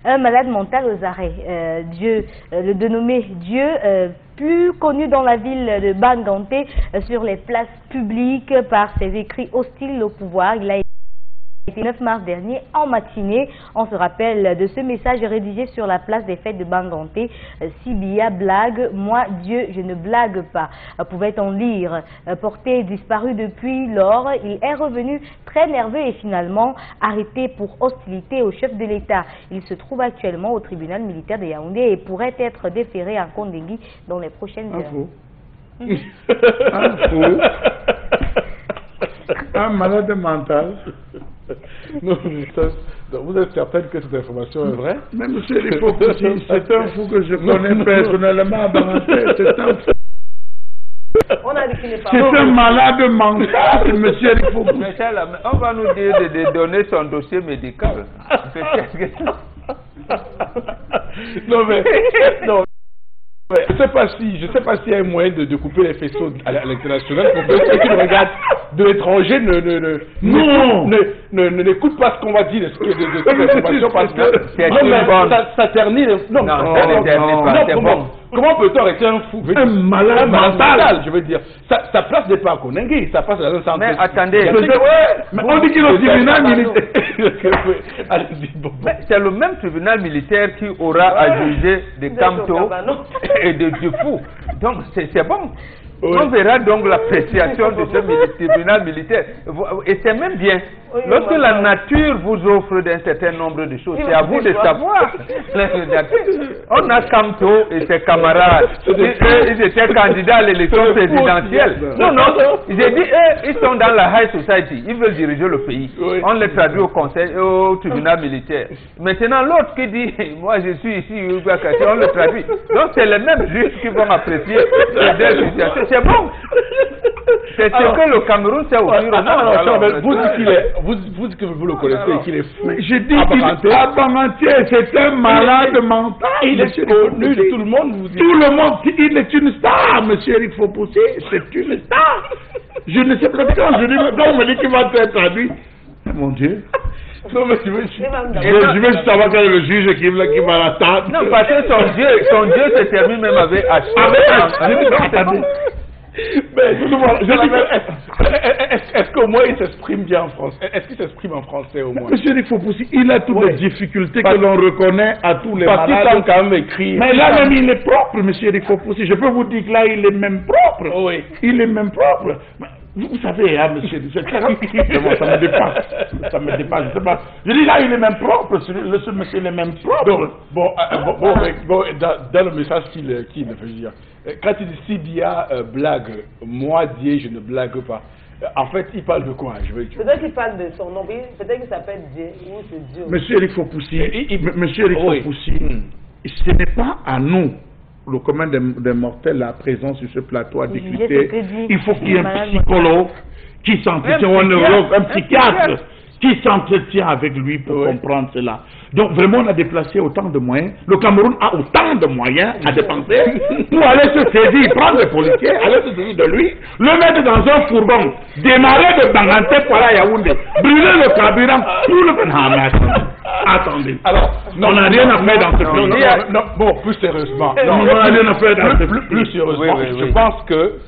Un malade mental aux arrêts. Le dénommé Dieu, plus connu dans la ville de Banganté, sur les places publiques par ses écrits hostiles au pouvoir. Il a été 9 mars dernier en matinée. On se rappelle de ce message rédigé sur la place des fêtes de Banganté. Sibia blague, moi Dieu je ne blague pas. Pouvait-on lire. Porté disparu depuis lors, il est revenu très nerveux et finalement arrêté pour hostilité au chef de l'État. Il se trouve actuellement au tribunal militaire de Yaoundé et pourrait être déféré à Kondengui dans les prochaines heures. Un malade mental. Non, vous êtes certaine que cette information est vraie? Mais monsieur, il faut que c'est un fou que je connais personnellement à Banganté. C'est un fou. C'est un malade mental, monsieur. Il faut... On va nous dire de donner son dossier médical. Non, mais... Non. Je ne sais pas s'il y a un moyen de couper les faisceaux à l'international pour que ceux qui nous regardent de l'étranger n'écoutent pas ce qu'on va dire de cette information parce que ça ternit. Non, c'est bon. Comment peut-on arrêter un fou? Un malade mental, je veux dire. Ça place des pas à Kondengui, ça passe dans un centre. Mais attendez. On dit qu'il est au tribunal militaire. C'est le même tribunal militaire qui aura à juger de Kamto et de Dufou. Donc c'est bon. Oui. On verra donc l'appréciation de ce tribunal militaire. Et c'est même bien. Lorsque la nature vous offre d'un certain nombre de choses, c'est à vous de savoir. On a Kamto et ses camarades. Ils étaient candidats à l'élection présidentielle. Non, j'ai dit, ils sont dans la high society. Ils veulent diriger le pays. On les traduit au tribunal militaire. Maintenant, l'autre qui dit, moi je suis ici, on le traduit. Donc c'est les mêmes juges qui vont apprécier les deux situations. C'est bon. C'est ce que le Cameroun sait au fur vous dites que vous le connaissez et qu'il est fou. Je dis qu'il est à Banganté, c'est un malade mental. Il est connu de tout le monde. Tout le monde, il est une star, monsieur, il faut pousser, c'est une star. Je ne sais pas quand je dis, on me dit qu'il va être traduit. Mon Dieu. Non, mais je veux savoir quel est le juge qui va l'attendre. Non, parce que son Dieu se termine même avec H. Mais est-ce qu'au moins il s'exprime bien en français? Est-ce qu'il s'exprime en français au moins? Monsieur, il faut pousser. Il a toutes les difficultés que l'on reconnaît à tous les malades. Parce qu'il quand même écrit. Mais là même il est propre, monsieur, il faut pousser. Je peux vous dire que là il est même propre. Oui. Il est même propre. Vous savez, hein, monsieur, ça me dépasse. Ça me dépasse. Je sais pas. Je dis là, il est même propre. Ce monsieur, il est même propre. Bon, dans le message qu'il veut dire, quand il dit Sibia blague, moi Dieu, je ne blague pas. En fait, il parle de quoi? Peut-être qu'il parle de son nom, peut-être qu'il s'appelle Dieu ou c'est Dieu. Monsieur, il faut pousser. Monsieur, il faut pousser. Ce n'est pas à nous, le commun des mortels, la présence sur ce plateau à discuter. Il faut qu'il y ait un psychologue qui s'entretient, un neurologue, un psychiatre qui s'entretient avec lui pour comprendre cela. Donc vraiment, on a déplacé autant de moyens. Le Cameroun a autant de moyens à dépenser pour aller se saisir, prendre les policiers, aller se saisir de lui, le mettre dans un fourgon, démarrer de Banganté pour aller à Yaoundé, brûler le carburant, tout le... Non, mais attendez. Alors, on n'a rien à faire dans ce pays. Non, bon, plus sérieusement. On n'a rien à faire dans ce pays. Plus sérieusement, je pense que